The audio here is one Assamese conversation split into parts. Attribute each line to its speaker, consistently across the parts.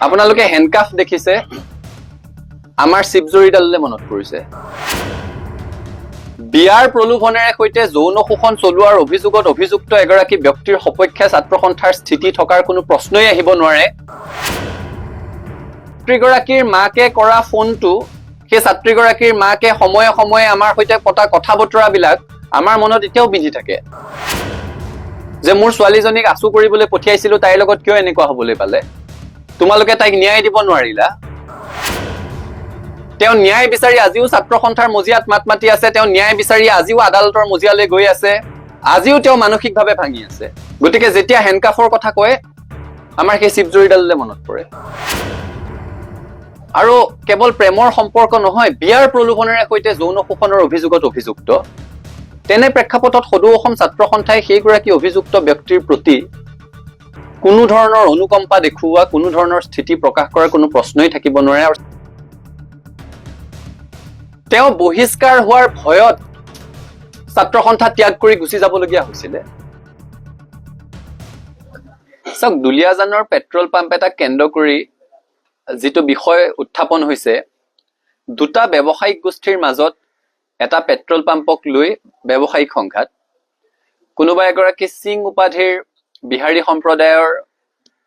Speaker 1: আপোনালোকে হেণ্ডকাফ দেখিছে, আমাৰ শিৱজৰীডাললৈ মনত পৰিছে। বিয়াৰ প্ৰলোভনেৰে সৈতে যৌন শোষণ চলোৱাৰ অভিযোগত অভিযুক্ত এগৰাকী ব্যক্তিৰ সপক্ষে ছাত্ৰ সন্থাৰ স্থিতি থকাৰ কোনো প্ৰশ্নই আহিব নোৱাৰে। ছাত্ৰীগৰাকীৰ মাকে কৰা ফোনটো, সেই ছাত্ৰীগৰাকীৰ মাকে সময়ে সময়ে আমাৰ সৈতে পতা কথা বতৰাবিলাক আমাৰ মনত এতিয়াও বিধি থাকে যে মোৰ ছোৱালীজনীক আচু কৰিবলৈ পঠিয়াইছিলো, তাইৰ লগত কিয় এনেকুৱা হবলৈ পালে? তোমালোকে তাইক ন্যায় দিব নোৱাৰিলা। তেওঁ ন্যায় বিচাৰি আজিও ছাত্ৰ সন্থাৰ মজিয়াত মাত মাতি আছে, তেওঁ ন্যায় বিচাৰি আজিও আদালতৰ মজিয়ালৈ গৈ আছে, আজিও তেওঁ মানসিকভাৱে ভাঙি আছে। গতিকে যেতিয়া হেণ্ডকাফৰ কথা কয়, আমাৰ সেই শিৱজৰীডাললৈ মনত পৰে। আৰু কেৱল প্ৰেমৰ সম্পৰ্ক নহয়, বিয়াৰ প্ৰলোভনেৰে সৈতে যৌন শোষণৰ অভিযোগত অভিযুক্ত। তেনে প্ৰেক্ষাপটত সদৌ অসম ছাত্ৰ সন্থাই সেইগৰাকী অভিযুক্ত ব্যক্তিৰ প্ৰতি কোনো ধৰণৰ অনুকম্পা দেখুওৱা, কোনো ধৰণৰ স্থিতি প্ৰকাশ কৰাৰ কোনো প্ৰশ্নই থাকিব নোৱাৰে। আৰু তেওঁ বহিষ্কাৰ হোৱাৰ ভয়ত ছাত্ৰ সন্থা ত্যাগ কৰি গুচি যাবলগীয়া হৈছিলে। চাওক, দুলীয়াজানৰ পেট্ৰল পাম্প এটা কেন্দ্ৰ কৰি যিটো বিষয় উত্থাপন হৈছে, দুটা ব্যৱসায়িক গোষ্ঠীৰ মাজত এটা পেট্ৰল পাম্পক লৈ ব্যৱসায়িক সংঘাত। কোনোবা এগৰাকী সিং উপাধিৰ বিহাৰী সম্প্ৰদায়ৰ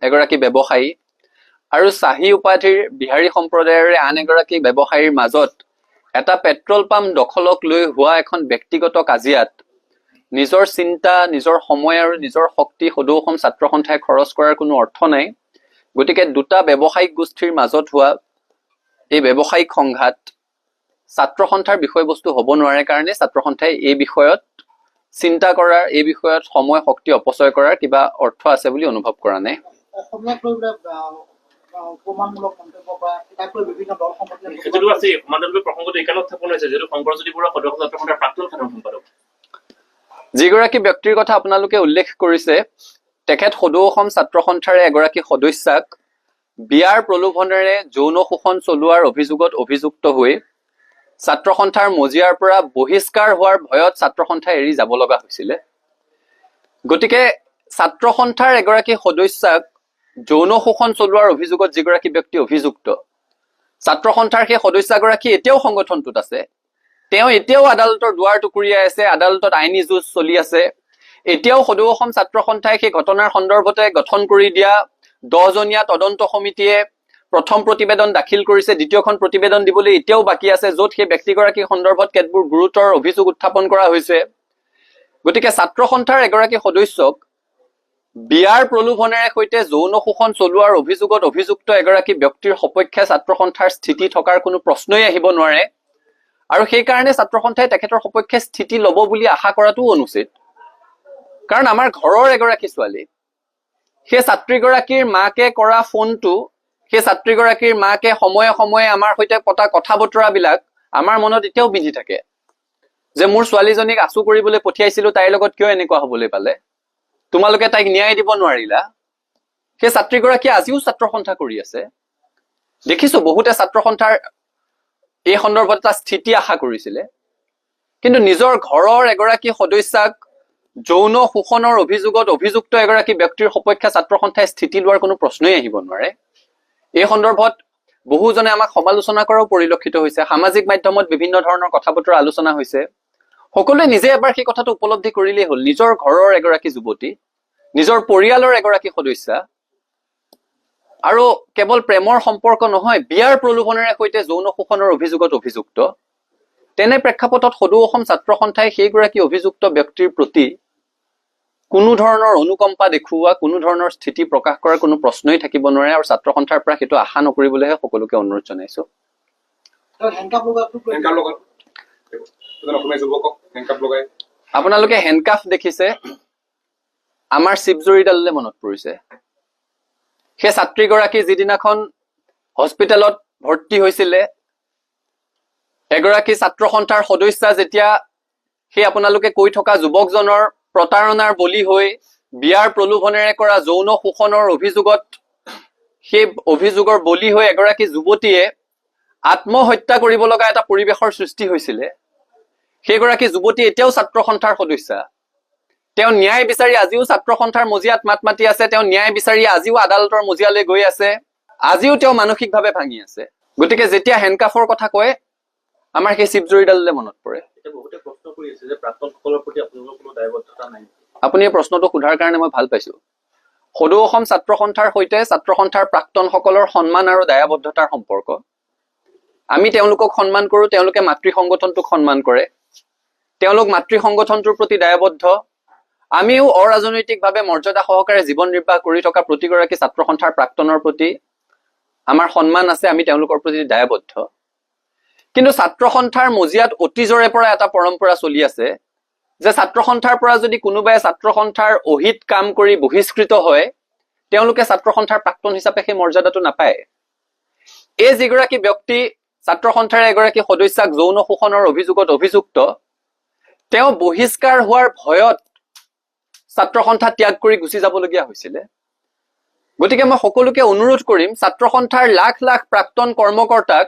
Speaker 1: এগৰাকী ব্যৱসায়ী আৰু চাহি উপাধিৰ বিহাৰী সম্প্ৰদায়ৰে আন এগৰাকী ব্যৱসায়ীৰ মাজত এটা পেট্ৰল পাম্প দখলক লৈ হোৱা এখন ব্যক্তিগত কাজিয়াত নিজৰ চিন্তা, নিজৰ সময় আৰু নিজৰ শক্তি সদৌ অসম ছাত্ৰ সন্থাই খৰচ কৰাৰ কোনো অৰ্থ নাই। গতিকে দুটা ব্যৱসায়িক গোষ্ঠীৰ মাজত হোৱা এই ব্যৱসায়িক সংঘাত ছাত্ৰ সন্থাৰ বিষয়বস্তু হ'ব নোৱাৰে কাৰণে ছাত্ৰ সন্থাই এই বিষয়ত চিন্তা কৰাৰ, এই বিষয়ত সময় শক্তি অপচয় কৰাৰ কিবা অৰ্থ আছে বুলি অনুভৱ কৰা নাই। যিগৰাকী ব্যক্তিৰ কথা আপোনালোকে উল্লেখ কৰিছে, তেখেত সদৌ অসম ছাত্ৰ সন্থাৰে এগৰাকী সদস্যাক বিয়াৰ প্ৰলোভনেৰে যৌন শোষণ চলোৱাৰ অভিযোগত অভিযুক্ত হৈ ছাত্ৰ সন্থাৰ মজিয়াৰ পৰা বহিষ্কাৰ হোৱাৰ ভয়ত ছাত্ৰ সন্থাই এৰি যাব লগা হৈছিলে। গতিকে ছাত্ৰ সন্থাৰ এগৰাকী সদস্যাক যৌন শোষণ চলোৱাৰ অভিযোগত যিগৰাকী ব্যক্তি অভিযুক্ত, ছাত্ৰ সন্থাৰ সেই সদস্যগৰাকী এতিয়াও সংগঠনটোত আছে, তেওঁ এতিয়াও আদালতৰ দুৱাৰ টুকুৰিয়াই আছে, আদালতত আইনী যুঁজ চলি আছে। এতিয়াও সদৌ অসম ছাত্ৰ সন্থাই সেই ঘটনাৰ সন্দৰ্ভতে গঠন কৰি দিয়া 10জনীয়া তদন্ত সমিতিয়ে প্ৰথম প্ৰতিবেদন দাখিল কৰিছে, দ্বিতীয়খন প্ৰতিবেদন দিবলৈ এতিয়াও বাকী আছে, য'ত সেই ব্যক্তিগৰাকীৰ সন্দৰ্ভত কেতবোৰ গুৰুতৰ অভিযোগ উত্থাপন কৰা হৈছে। গতিকে ছাত্ৰ সন্থাৰ এগৰাকী সদস্যক বিয়াৰ প্ৰলোভনেৰে সৈতে যৌন শোষণ চলোৱাৰ অভিযোগত অভিযুক্ত এগৰাকী ব্যক্তিৰ সপক্ষে ছাত্ৰ সন্থাৰ স্থিতি থকাৰ কোনো প্ৰশ্নই আহিব নোৱাৰে। আৰু সেইকাৰণে ছাত্ৰ সন্থাই তেখেতৰ সপক্ষে স্থিতি ল'ব বুলি আশা কৰাটোও অনুচিত। কাৰণ আমাৰ ঘৰৰ এগৰাকী ছোৱালী, সেই ছাত্ৰীগৰাকীৰ মাকে কৰা ফোনটো, সেই ছাত্ৰীগৰাকীৰ মাকে সময়ে সময়ে আমাৰ সৈতে পতা কথা বতৰাবিলাক আমাৰ মনত এতিয়াও বিধি থাকে যে মোৰ ছোৱালীজনীক আচু কৰিবলৈ পঠিয়াইছিলো, তাইৰ লগত কিয় এনেকুৱা হবলৈ পালে? তোমালোকে তাইক ন্যায় দিব নোৱাৰিলা। সেই ছাত্ৰীগৰাকীয়ে আজিও ছাত্ৰ সন্থা কৰি আছে। দেখিছো বহুতে ছাত্ৰ সন্থাৰ এই সন্দৰ্ভত এটা স্থিতি আশা কৰিছিলে, কিন্তু নিজৰ ঘৰৰ এগৰাকী সদস্যাক যৌন শোষণৰ অভিযোগত অভিযুক্ত এগৰাকী ব্যক্তিৰ সপক্ষে ছাত্ৰ সন্থাই স্থিতি লোৱাৰ কোনো প্ৰশ্নই আহিব নোৱাৰে। এই সন্দৰ্ভত বহুজনে আমাক সমালোচনা কৰাও পৰিলক্ষিত হৈছে, সামাজিক মাধ্যমত বিভিন্ন ধৰণৰ কথা বতৰা আলোচনা হৈছে। সকলোৱে নিজে এবাৰ সেই কথাটো উপলব্ধি কৰিলেই হ'ল, নিজৰ ঘৰৰ এগৰাকী যুৱতী, নিজৰ পৰিয়ালৰ এগৰাকী সদস্যা, আৰু কেৱল প্ৰেমৰ সম্পৰ্ক নহয়, বিয়াৰ প্ৰলোভনেৰে সৈতে যৌন শোষণৰ অভিযোগত অভিযুক্ত। তেনে প্ৰেক্ষাপটত সদৌ অসম ছাত্ৰ সন্থাই সেইগৰাকী অভিযুক্ত ব্যক্তিৰ প্ৰতি কোনো ধৰণৰ অনুকম্পা দেখুওৱা, কোনো ধৰণৰ স্থিতি প্ৰকাশ কৰাৰ কোনো প্ৰশ্নই থাকিব নোৱাৰে। আৰু ছাত্ৰ সন্থাৰ পৰা সেইটো আশা নকৰিবলৈহে সকলোকে অনুৰোধ জনাইছো। আপোনালোকে হেণ্ডকাফ দেখিছে, আমাৰ শিৱজৰীডাললৈ মনত পৰিছে। সেই ছাত্ৰীগৰাকী যিদিনাখন হস্পিটেলত ভৰ্তি হৈছিলে, এগৰাকী ছাত্ৰ সন্থাৰ সদস্যা যেতিয়া সেই আপোনালোকে কৈ থকা যুৱকজনৰ প্ৰতাৰণাৰ বলি হৈ বিয়াৰ প্ৰলোভনেৰে কৰা যৌন শোষণৰ অভিযোগত, সেই অভিযোগৰ বলি হৈ এগৰাকী যুৱতীয়ে আত্মহত্যা কৰিব লগা এটা পৰিৱেশৰ সৃষ্টি হৈছিলে, সেইগৰাকী যুৱতী এতিয়াও ছাত্ৰ সন্থাৰ সদস্যা, তেওঁ ন্যায় বিচাৰি আজিও ছাত্ৰ সন্থাৰ মজিয়াত মাত মাতি আছে, তেওঁ ন্যায় বিচাৰি আজিও আদালতৰ মজিয়ালৈ গৈ আছে, আজিও তেওঁ মানসিকভাৱে ভাঙি আছে। গতিকে যেতিয়া হেণ্ডকাফৰ কথা কয় আমাৰ সেই চিপজুৰিডাললৈ মনত পৰে।
Speaker 2: বহুতে প্ৰশ্ন কৰি আছে যে প্ৰাক্তনসকলৰ প্ৰতি আপোনালোকৰ কোনো দায়বদ্ধতা নাই।
Speaker 1: আপুনি এই প্ৰশ্নটো সোধাৰ কাৰণে মই ভাল পাইছো। সদৌ অসম ছাত্ৰ সন্থাৰ সৈতে ছাত্ৰ সন্থাৰ প্ৰাক্তনসকলৰ সন্মান আৰু দায়বদ্ধতাৰ সম্পৰ্ক। আমি তেওঁলোকক সন্মান কৰো, তেওঁলোকে মাতৃ সংগঠনটোক সন্মান কৰে, তেওঁলোক মাতৃ সংগঠনটোৰ প্ৰতি দায়বদ্ধ। আমিও অৰাজনৈতিকভাৱে মৰ্যাদা সহকাৰে জীৱন নিৰ্বাহ কৰি থকা প্ৰতিগৰাকী ছাত্ৰ সন্থাৰ প্ৰাক্তনৰ প্ৰতি আমাৰ সন্মান আছে, আমি তেওঁলোকৰ প্ৰতি দায়বদ্ধ। কিন্তু ছাত্ৰ সন্থাৰ মজিয়াত অতীজৰে পৰা এটা পৰম্পৰা চলি আছে যে ছাত্ৰ সন্থাৰ পৰা যদি কোনোবাই ছাত্ৰ সন্থাৰ অহিত কাম কৰি বহিষ্কৃত হয়, তেওঁলোকে ছাত্ৰ সন্থাৰ প্ৰাক্তন হিচাপে সেই মৰ্যাদাটো নাপায়। এই যিগৰাকী ব্যক্তি ছাত্ৰ সন্থাৰ এগৰাকী সদস্যাক যৌন শোষণৰ অভিযোগত অভিযুক্ত, তেওঁ বহিষ্কাৰ হোৱাৰ ভয়ত ছাত্ৰ সন্থা ত্যাগ কৰি গুচি যাবলগীয়া হৈছিলে। গতিকে মই সকলোকে অনুৰোধ কৰিম, ছাত্ৰ সন্থাৰ লাখ লাখ প্ৰাক্তন কৰ্মকৰ্তাক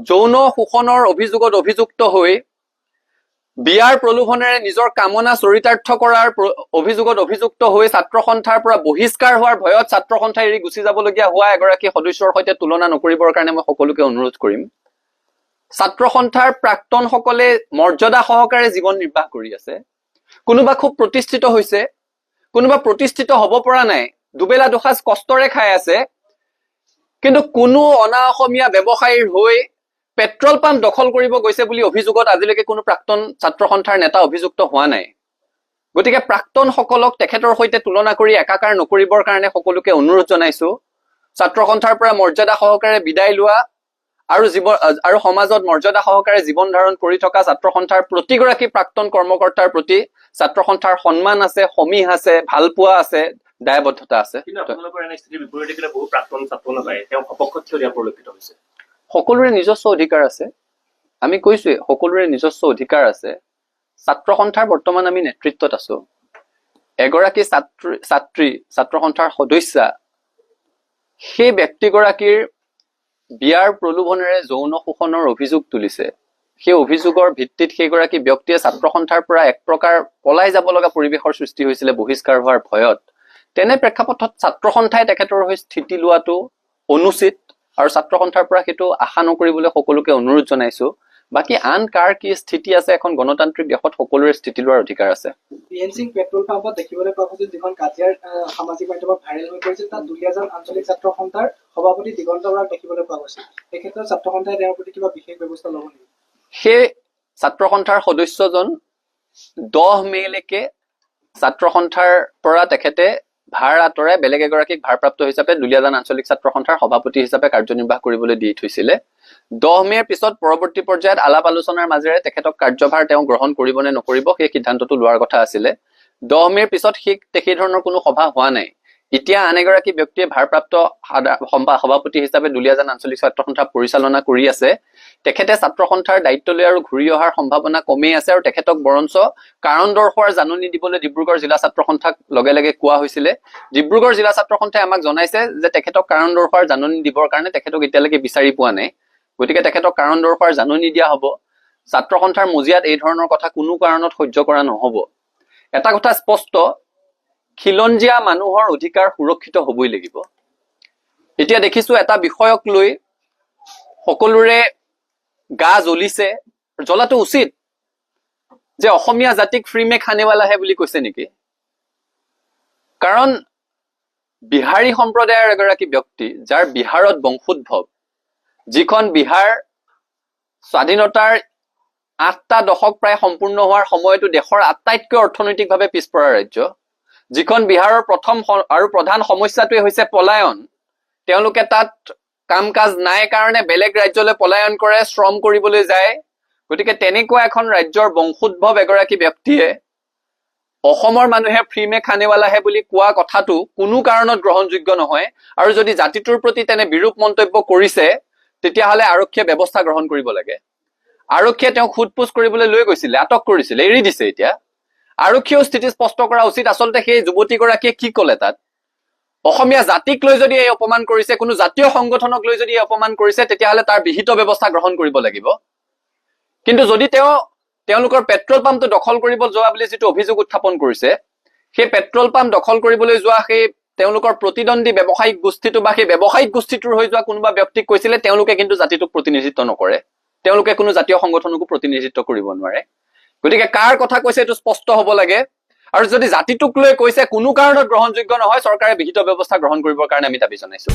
Speaker 1: যৌন শোষণৰ অভিযোগত অভিযুক্ত হৈ বিয়াৰ প্ৰলোভনেৰে নিজৰ কামনা চৰিতাৰ্থ কৰাৰ অভিযোগত অভিযুক্ত হৈ ছাত্ৰ সন্থাৰ পৰা বহিষ্কাৰ হোৱাৰ ভয়ত ছাত্ৰ সন্থা এৰি গুচি যাবলগীয়া হোৱা এগৰাকী সদস্যৰ সৈতে তুলনা নকৰিবৰ কাৰণে মই সকলোকে অনুৰোধ কৰিম। ছাত্ৰ সন্থাৰ প্ৰাক্তনসকলে মৰ্যাদা সহকাৰে জীৱন নিৰ্বাহ কৰি আছে। কোনোবা খুব প্ৰতিষ্ঠিত হৈছে, কোনোবা প্ৰতিষ্ঠিত হ'ব পৰা নাই, দুবেলা দুসাঁজ কষ্টৰে খাই আছে, কিন্তু কোনো অনা অসমীয়া ব্যৱসায়ীৰ হৈ পেট্ৰল পাম্প দখল কৰিব গৈছে বুলি অভিযোগত আজিলৈকে কোনো প্ৰাক্তন ছাত্ৰ সন্থাৰ নেতা অভিযুক্ত হোৱা নাই। গতিকে প্ৰাক্তন সকলক তেখেতৰ সৈতে তুলনা কৰি একাকাৰ নকৰিবৰ কাৰণে সকলোকে অনুৰোধ জনাইছো। ছাত্ৰ সন্থাৰ পৰা মৰ্যাদা সহকাৰে বিদায় লোৱা আৰু সমাজত মৰ্যাদা সহকাৰে জীৱন ধাৰণ কৰি থকা ছাত্ৰ সন্থাৰ প্ৰতিগৰাকী প্ৰাক্তন কৰ্মকৰ্তাৰ প্ৰতি ছাত্ৰ সন্থাৰ সন্মান আছে, সমীহ আছে, ভালপোৱা আছে, দায়বদ্ধতা আছে।
Speaker 2: কিন্তু আপোনালোকৰ এনে স্থিতিৰ বিপৰীতে দেখিলে বহু প্ৰাক্তন ছাত্ৰ নেতাই তেওঁ সপক্ষত থিয় দিয়া পৰিলক্ষিত হৈছে।
Speaker 1: সকলোৰে নিজস্ব অধিকাৰ আছে, আমি কৈছোৱে সকলোৰে নিজস্ব অধিকাৰ আছে। ছাত্ৰ সন্থাৰ বৰ্তমান আমি নেতৃত্বত আছো। এগৰাকী ছাত্ৰ সন্থাৰ সদস্যা সেই ব্যক্তিগৰাকীৰ বিয়াৰ প্ৰলোভনেৰে যৌন শোষণৰ অভিযোগ তুলিছে। সেই অভিযোগৰ ভিত্তিত সেইগৰাকী ব্যক্তিয়ে ছাত্ৰ সন্থাৰ পৰা এক প্ৰকাৰ পলাই যাব লগা পৰিৱেশৰ সৃষ্টি হৈছিলে বহিষ্কাৰ হোৱাৰ ভয়ত। তেনে প্ৰেক্ষাপটত ছাত্ৰ সন্থাই তেখেতৰ হৈ স্থিতি লোৱাটো অনুচিত আৰু ছাত্ৰ সন্থাৰ পৰা সেইটো আশা নকৰিবলৈ সকলোকে অনুৰোধ জনাইছো। বাকী আন কাৰ কি স্থিতি আছে, এখন গণতান্ত্ৰিক দেশত সকলোৰে স্থিতি লোৱাৰ অধিকাৰ আছে।
Speaker 3: বিএনচিং পেট্ৰল পাম্পত দেখিবলৈ পোৱা গৈছিল যিখন কাজিয়াৰ সামাজিক মাধ্যমত ভাইৰেল হৈ পৰিছিল, তাত দুলীয়াজান আঞ্চলিক ছাত্ৰ সন্থাৰ সভাপতি দিগন্ত বৰাক দেখিবলৈ পোৱা গৈছিল। এই ক্ষেত্ৰত ছাত্ৰ সন্থাই তেওঁৰ প্ৰতি কিবা বিশেষ ব্যৱস্থা ল'ব নেকি?
Speaker 1: সেই ছাত্ৰ সন্থাৰ সদস্যজন 10 মে'লৈকে ছাত্ৰ সন্থাৰ পৰা তেখেতে ভাৰ আঁতৰাই বেলেগ এগৰাকীক ভাৰপ্ৰাপ্ত হিচাপে দুলীয়াজান আঞ্চলিক ছাত্ৰ সন্থাৰ সভাপতি হিচাপে কাৰ্যনিৰ্বাহ কৰিবলৈ দি থৈছিলে। 10 মে'ৰ পিছত পৰৱৰ্তী পৰ্যায়ত আলাপ আলোচনাৰ মাজেৰে তেখেতক কাৰ্যভাৰ তেওঁ গ্ৰহণ কৰিব নে নকৰিব সেই সিদ্ধান্তটো লোৱাৰ কথা আছিলে। 10 মে'ৰ পিছত সেই ধৰণৰ কোনো সভা হোৱা নাই। এতিয়া আন এগৰাকী ব্যক্তিয়ে ভাৰপ্ৰাপ্ত সভাপতি হিচাপে দুলীয়াজান আঞ্চলিক ছাত্ৰ সন্থা পৰিচালনা কৰি আছে। তেখেতে ছাত্ৰ সন্থাৰ দায়িত্ব লৈ আৰু ঘূৰি অহাৰ সম্ভাৱনা কমেই আছে আৰু তেখেতক বৰঞ্চ কাৰণ দৰ্শোৱাৰ জাননী দিবলৈ ডিব্ৰুগড় জিলা ছাত্ৰ সন্থাক লগে লগে কোৱা হৈছিলে। ডিব্ৰুগড় জিলা ছাত্ৰ সন্থাই আমাক জনাইছে যে তেখেতক কাৰণ দৰ্শোৱাৰ জাননী দিবৰ কাৰণে তেখেতক এতিয়ালৈকে বিচাৰি পোৱা নাই। গতিকে তেখেতক কাৰণ দৰ্শোৱাৰ জাননী দিয়া হ'ব। ছাত্ৰ সন্থাৰ মজিয়াত এই ধৰণৰ কথা কোনো কাৰণত সহ্য কৰা নহ'ব। এটা কথা স্পষ্ট, খিলঞ্জীয়া মানুহৰ অধিকাৰ সুৰক্ষিত হ'বই লাগিব। এতিয়া দেখিছো এটা বিষয়ক লৈ সকলোৰে গা জ্বলিছে, জ্বলাটো উচিত, যে অসমীয়া জাতিক ফ্ৰী মে খানেৱালাহে বুলি কৈছে নেকি? কাৰণ বিহাৰী সম্প্ৰদায়ৰ এগৰাকী ব্যক্তি যাৰ বিহাৰত বংশোদ্ভৱ, যিখন বিহাৰ স্বাধীনতাৰ 8টা দশক প্ৰায় সম্পূৰ্ণ হোৱাৰ সময়তো দেশৰ আটাইতকৈ অৰ্থনৈতিকভাৱে পিছপৰা ৰাজ্য, যিখন বিহাৰৰ প্ৰথম আৰু প্ৰধান সমস্যাটোৱে হৈছে পলায়ন। তেওঁলোকে তাত কাম কাজ নাই কাৰণে বেলেগ ৰাজ্যলৈ পলায়ন কৰে, শ্ৰম কৰিবলৈ যায়। গতিকে তেনেকুৱা এখন ৰাজ্যৰ বংশোদ্ভৱ এগৰাকী ব্যক্তিয়ে অসমৰ মানুহে ফ্ৰী মে খানেৱালাহে বুলি কোৱা কথাটো কোনো কাৰণত গ্ৰহণযোগ্য নহয়। আৰু যদি জাতিটোৰ প্ৰতি তেনে বিৰূপ মন্তব্য কৰিছে তেতিয়াহ'লে আৰক্ষীয়ে ব্যৱস্থা গ্ৰহণ কৰিব লাগে। আৰক্ষীয়ে তেওঁক সোধপোছ কৰিবলৈ লৈ গৈছিলে, আটক কৰিছিলে, এৰি দিছে এতিয়া। আৰক্ষীয়েও স্থিতি স্পষ্ট কৰা উচিত আচলতে সেই যুৱতীগৰাকীয়ে কি ক'লে তাত। অসমীয়া জাতিক লৈ যদি এই অপমান কৰিছে, কোনো জাতীয় সংগঠনক লৈ যদি এই অপমান কৰিছে, তেতিয়াহ'লে তাৰ বিহিত ব্যৱস্থা গ্ৰহণ কৰিব লাগিব। কিন্তু যদি তেওঁলোকৰ পেট্ৰল পাম্পটো দখল কৰিব যোৱা বুলি যিটো অভিযোগ উত্থাপন কৰিছে, সেই পেট্ৰল পাম্প দখল কৰিবলৈ যোৱা সেই তেওঁলোকৰ প্ৰতিদ্বন্দ্বী ব্যৱসায়িক গোষ্ঠীটো বা সেই ব্যৱসায়িক গোষ্ঠীটোৰ হৈ যোৱা কোনোবা ব্যক্তিক কৈছিলে তেওঁলোকে কিন্তু জাতিটোক প্ৰতিনিধিত্ব নকৰে, তেওঁলোকে কোনো জাতীয় সংগঠনকো প্ৰতিনিধিত্ব কৰিব নোৱাৰে। গতিকে কাৰ কথা কৈছে এইটো স্পষ্ট হ'ব লাগে, আৰু যদি জাতিটোক লৈ কৈছে কোনো কাৰণত গ্ৰহণযোগ্য নহয়, চৰকাৰে বিহিত ব্যৱস্থা গ্ৰহণ কৰিবৰ কাৰণে আমি দাবী জনাইছো।